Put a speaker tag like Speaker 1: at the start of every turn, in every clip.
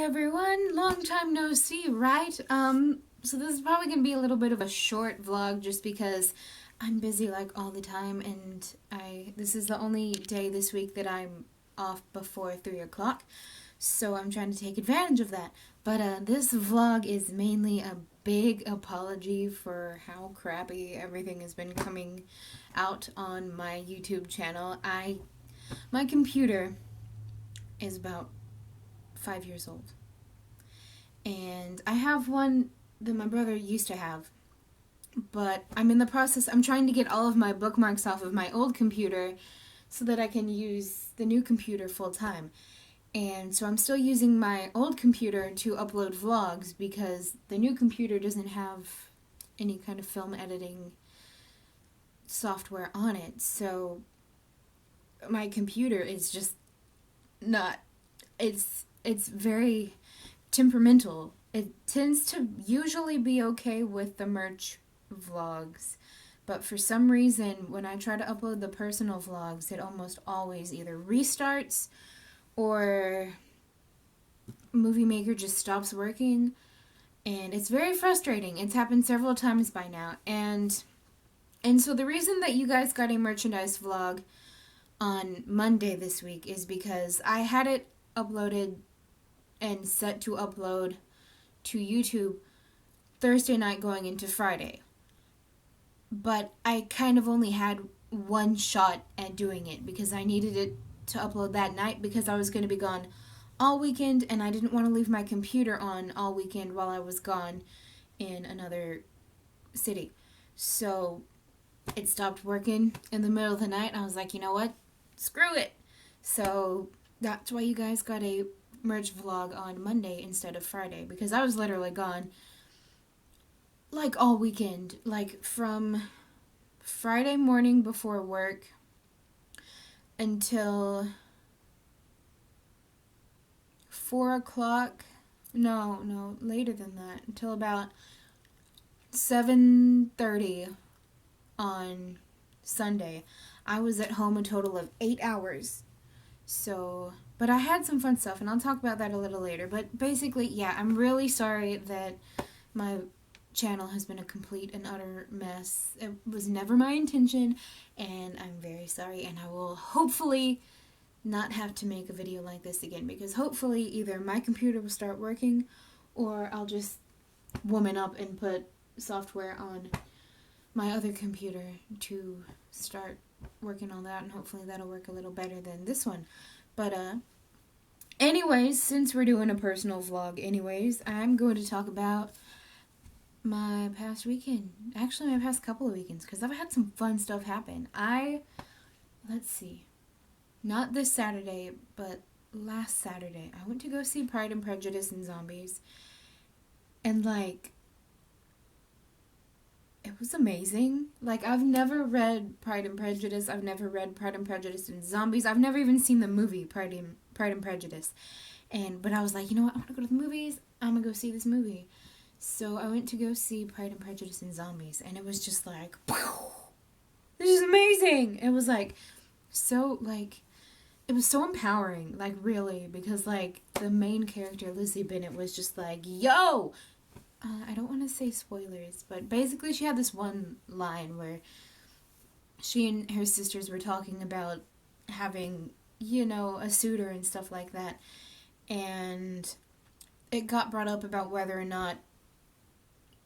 Speaker 1: everyone, long time no see, right? So this is probably gonna be a little bit of a short vlog just because I'm busy like all the time, and this is the only day this week that I'm off before 3 o'clock, so I'm trying to take advantage of that. But this vlog is mainly a big apology for how crappy everything has been coming out on my YouTube channel. My computer is about 5 years old, and I have one that my brother used to have, but I'm in the process. I'm trying to get all of my bookmarks off of my old computer so that I can use the new computer full time. And so I'm still using my old computer to upload vlogs because the new computer doesn't have any kind of film editing software on it. So my computer is just not, it's very temperamental. It tends to usually be okay with the merch vlogs, but for some reason when I try to upload the personal vlogs, it almost always either restarts or Movie Maker just stops working, and it's very frustrating. It's happened several times by now, and so the reason that you guys got a merchandise vlog on Monday this week is because I had it uploaded and set to upload to YouTube Thursday night going into Friday. But I kind of only had one shot at doing it because I needed it to upload that night because I was going to be gone all weekend, and I didn't want to leave my computer on all weekend while I was gone in another city. So it stopped working in the middle of the night. I was like, you know what? Screw it. So that's why you guys got a merch vlog on Monday instead of Friday, because I was literally gone like all weekend, like from Friday morning before work until 4 o'clock. No, later than that, until about 7:30 on Sunday. I was at home a total of 8 hours. So, but I had some fun stuff, and I'll talk about that a little later. But basically, yeah, I'm really sorry that my channel has been a complete and utter mess. It was never my intention, and I'm very sorry, and I will hopefully not have to make a video like this again, because hopefully either my computer will start working or I'll just woman up and put software on my other computer to start working on that, and hopefully that'll work a little better than this one. But anyways, since we're doing a personal vlog anyways, I'm going to talk about my past weekend. Actually, my past couple of weekends, because I've had some fun stuff happen. Let's see, not this Saturday, but last Saturday, I went to go see Pride and Prejudice and Zombies, and like, it was amazing. Like, I've never read Pride and Prejudice. I've never read Pride and Prejudice and Zombies. I've never even seen the movie Pride and Prejudice. But I was like, you know what? I want to go to the movies. I'm going to go see this movie. So I went to go see Pride and Prejudice and Zombies. And it was just like, wow, this is amazing. It was like, it was so empowering. Like, really. Because, like, the main character, Lizzie Bennet, was just like, yo! I don't want to say spoilers, but basically she had this one line where she and her sisters were talking about having, a suitor and stuff like that, and it got brought up about whether or not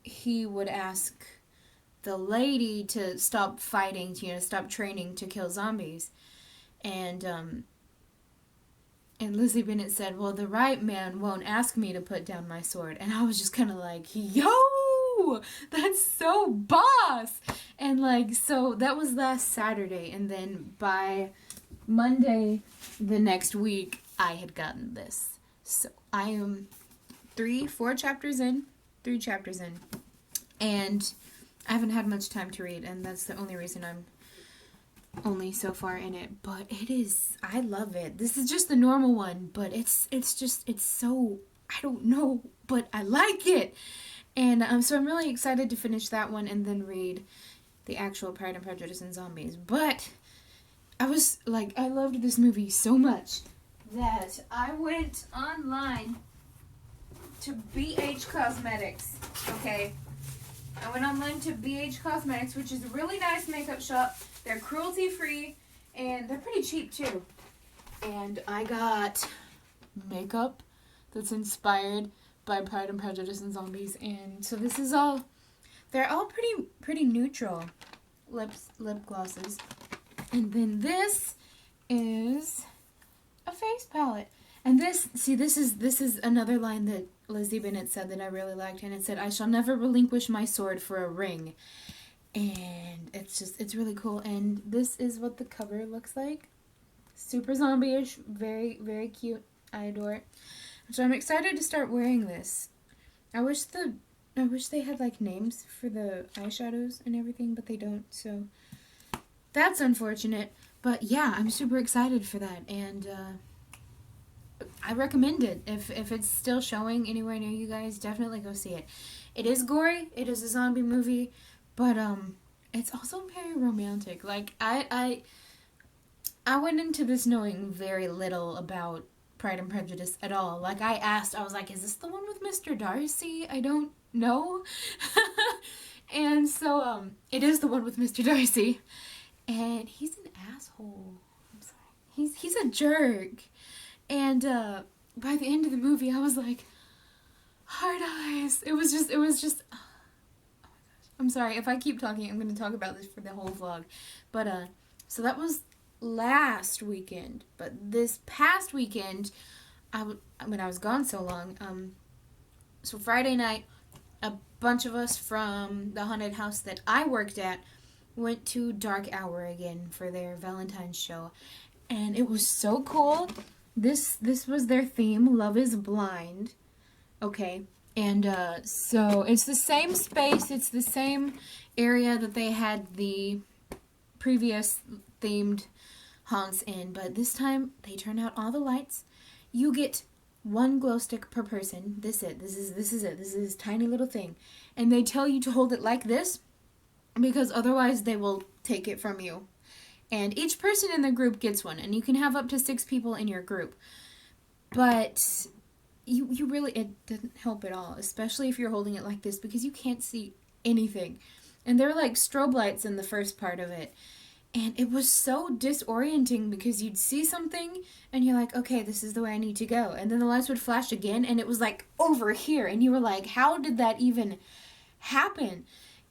Speaker 1: he would ask the lady to stop fighting, to, stop training to kill zombies, and Lizzie Bennet said, well, the right man won't ask me to put down my sword. And I was just kind of like, yo, that's so boss. And like, so that was last Saturday. And then by Monday the next week, I had gotten this. So I am 3 chapters in. And I haven't had much time to read. And that's the only reason I'm only so far in it, but I love it. This is just the normal one, but it's so, I don't know, but I like it. And so I'm really excited to finish that one and then read the actual Pride and Prejudice and Zombies. But I was like, I loved this movie so much that I went online to BH Cosmetics, okay? I went online to BH Cosmetics, which is a really nice makeup shop. They're cruelty-free, and they're pretty cheap, too. And I got makeup that's inspired by Pride and Prejudice and zombies. And so this is all, they're all pretty neutral lip glosses. And then this is a face palette. And this is another line that Lizzie Bennet said that I really liked, and it said, "I shall never relinquish my sword for a ring." And it's really cool. And this is what the cover looks like. Super zombie-ish, very, very cute. I adore it. So I'm excited to start wearing this. I wish they had like names for the eyeshadows and everything, but they don't, so that's unfortunate. But yeah, I'm super excited for that, and I recommend it. If it's still showing anywhere near you guys, definitely go see it. It is gory, it is a zombie movie, but it's also very romantic. Like I went into this knowing very little about Pride and Prejudice at all. Like I asked, I was like, is this the one with Mr. Darcy? I don't know. And so it is the one with Mr. Darcy. And he's an asshole. I'm sorry. He's a jerk. And by the end of the movie, I was like, hard eyes. It was just, oh my gosh. I'm sorry. If I keep talking, I'm going to talk about this for the whole vlog. But, so that was last weekend. But this past weekend, when I was gone so long, so Friday night, a bunch of us from the haunted house that I worked at went to Dark Hour again for their Valentine's show. And it was so cool. This was their theme, Love is Blind. Okay. And so it's the same space, it's the same area that they had the previous themed haunts in, but this time they turn out all the lights. You get one glow stick per person. This is it. This is this tiny little thing. And they tell you to hold it like this because otherwise they will take it from you. And each person in the group gets one, and you can have up to 6 people in your group. But you really, it doesn't help at all, especially if you're holding it like this, because you can't see anything. And there were like strobe lights in the first part of it. And it was so disorienting because you'd see something and you're like, okay, this is the way I need to go. And then the lights would flash again and it was like over here. And you were like, how did that even happen?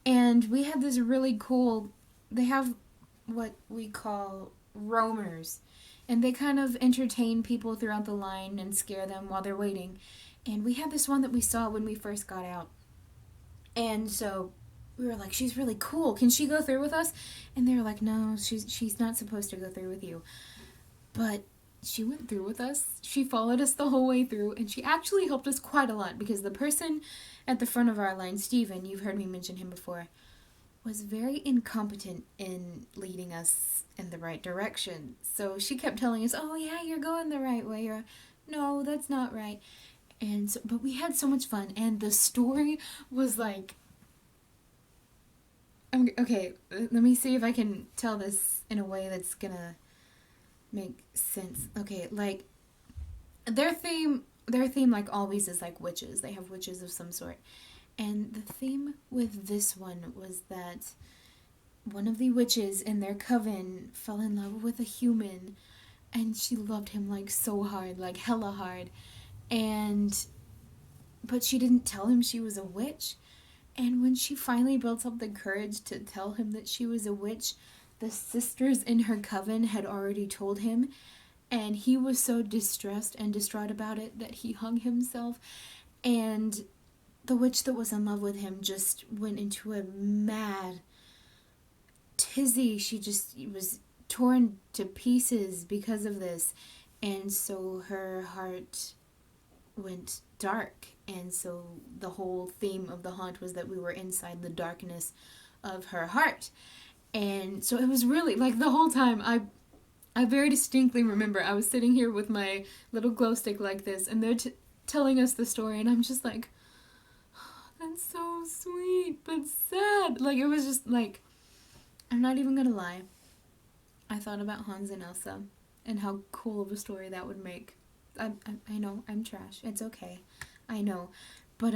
Speaker 1: And we had this really cool, they have what we call roamers. And they kind of entertain people throughout the line and scare them while they're waiting. And we had this one that we saw when we first got out. And so we were like, she's really cool. Can she go through with us? And they were like, no, she's not supposed to go through with you. But she went through with us. She followed us the whole way through. And she actually helped us quite a lot because the person at the front of our line, Steven, you've heard me mention him before, was very incompetent in leading us in the right direction. So she kept telling us, oh yeah, you're going the right way. Or, no, that's not right. And so, but we had so much fun. And the story was like, okay, let me see if I can tell this in a way that's gonna make sense. Okay, like, their theme like always is like witches. They have witches of some sort. And the theme with this one was that one of the witches in their coven fell in love with a human, and she loved him like so hard, like hella hard. But she didn't tell him she was a witch. And when she finally built up the courage to tell him that she was a witch, the sisters in her coven had already told him, and he was so distressed and distraught about it that he hung himself. And the witch that was in love with him just went into a mad tizzy. She just was torn to pieces because of this. And so her heart went dark. And so the whole theme of the haunt was that we were inside the darkness of her heart. And so it was really, like, the whole time, I very distinctly remember I was sitting here with my little glow stick like this, and they're telling us the story, and I'm just like, that's so sweet, but sad. Like, it was just, like, I'm not even gonna lie. I thought about Hans and Elsa, and how cool of a story that would make. I know, I'm trash. It's okay. I know. But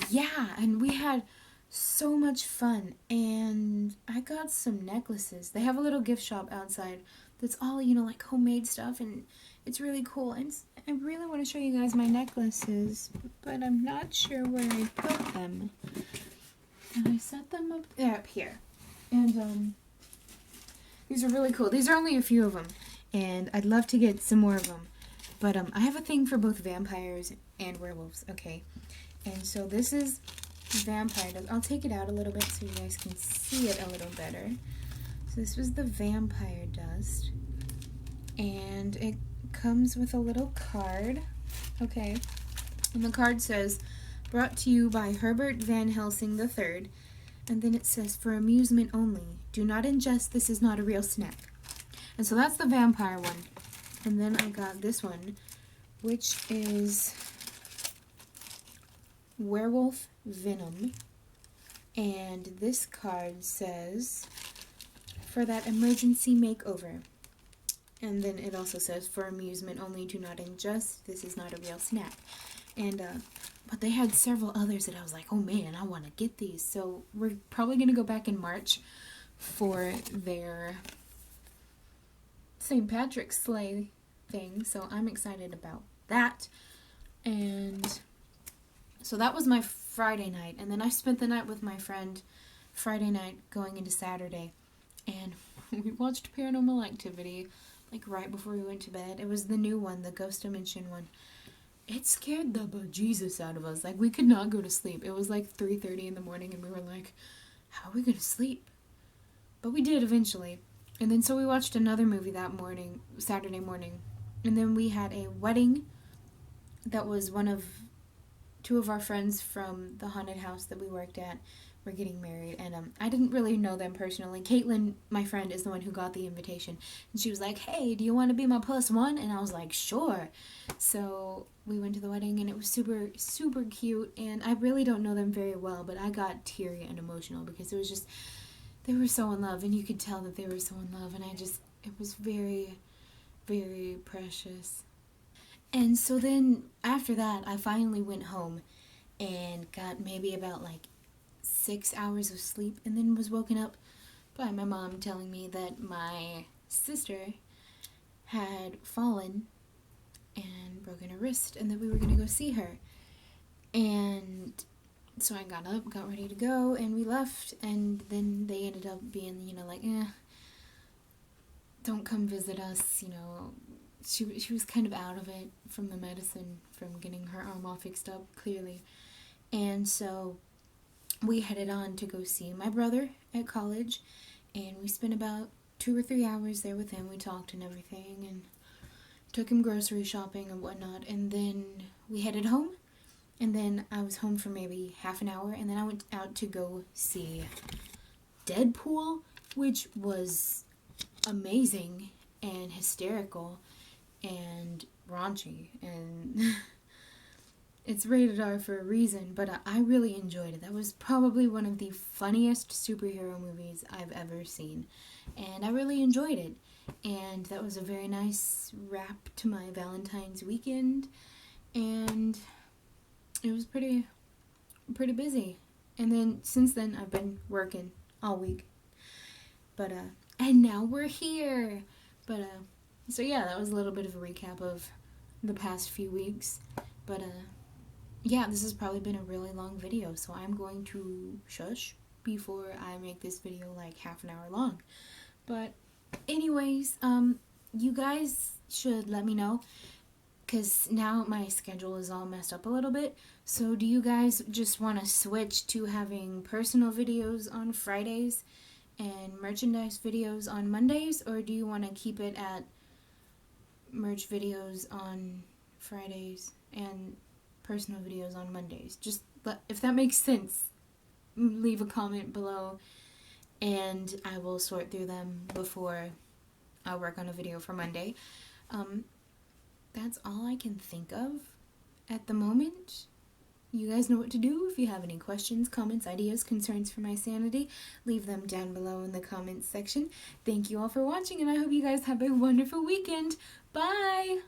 Speaker 1: yeah, and we had so much fun, and I got some necklaces. They have a little gift shop outside that's all, like homemade stuff, and it's really cool. And I really want to show you guys my necklaces, but I'm not sure where I put them. And I set them up here. And these are really cool. These are only a few of them, and I'd love to get some more of them. But I have a thing for both vampires and werewolves, okay? And so this is vampire dust. I'll take it out a little bit so you guys can see it a little better. So this was the vampire dust. And it comes with a little card, okay? And the card says, brought to you by Herbert Van Helsing III. And then it says, for amusement only. Do not ingest, this is not a real snack. And so that's the vampire one. And then I got this one, which is werewolf venom. And this card says, for that emergency makeover. And then it also says, for amusement only, do not ingest, this is not a real snack. And but they had several others that I was like, oh man, I want to get these. So we're probably going to go back in March for their St. Patrick's sleigh thing. So I'm excited about that. And so that was my Friday night. And then I spent the night with my friend Friday night going into Saturday. And we watched Paranormal Activity like right before we went to bed. It was the new one, the Ghost Dimension one. It scared the bejesus out of us. Like, we could not go to sleep. It was like 3:30 in the morning, and we were like, how are we going to sleep? But we did eventually. And then so we watched another movie that morning, Saturday morning. And then we had a wedding that was two of our friends from the haunted house that we worked at were getting married. And I didn't really know them personally. Caitlin, my friend, is the one who got the invitation. And she was like, hey, do you want to be my plus one? And I was like, sure. So we went to the wedding, and it was super, super cute. And I really don't know them very well, but I got teary and emotional because it was just, they were so in love. And you could tell that they were so in love. And it was very, very precious. And so then after that, I finally went home and got maybe about like 6 hours of sleep, and then was woken up by my mom telling me that my sister had fallen and broken her wrist, and that we were going to go see her. And so I got up, got ready to go, and we left. And then they ended up being, like, don't come visit us. She was kind of out of it from the medicine, from getting her arm all fixed up, clearly. And so we headed on to go see my brother at college, and we spent about 2 or 3 hours there with him. We talked and everything, and took him grocery shopping and whatnot, and then we headed home, and then I was home for maybe half an hour, and then I went out to go see Deadpool, which was amazing and hysterical and raunchy, and it's rated R for a reason, but I really enjoyed it. That was probably one of the funniest superhero movies I've ever seen, and I really enjoyed it. And that was a very nice wrap to my Valentine's weekend, and it was pretty busy. And then since then, I've been working all week. But and now we're here. But so yeah, that was a little bit of a recap of the past few weeks. But yeah, this has probably been a really long video, so I'm going to shush before I make this video like half an hour long. But anyways, you guys should let me know, because now my schedule is all messed up a little bit. So do you guys just want to switch to having personal videos on Fridays and merchandise videos on Mondays, or do you want to keep it at merch videos on Fridays and personal videos on Mondays? Just if that makes sense, leave a comment below, and I will sort through them before I work on a video for Monday. That's all I can think of at the moment. You guys know what to do. If you have any questions, comments, ideas, concerns for my sanity, leave them down below in the comments section. Thank you all for watching, and I hope you guys have a wonderful weekend. Bye!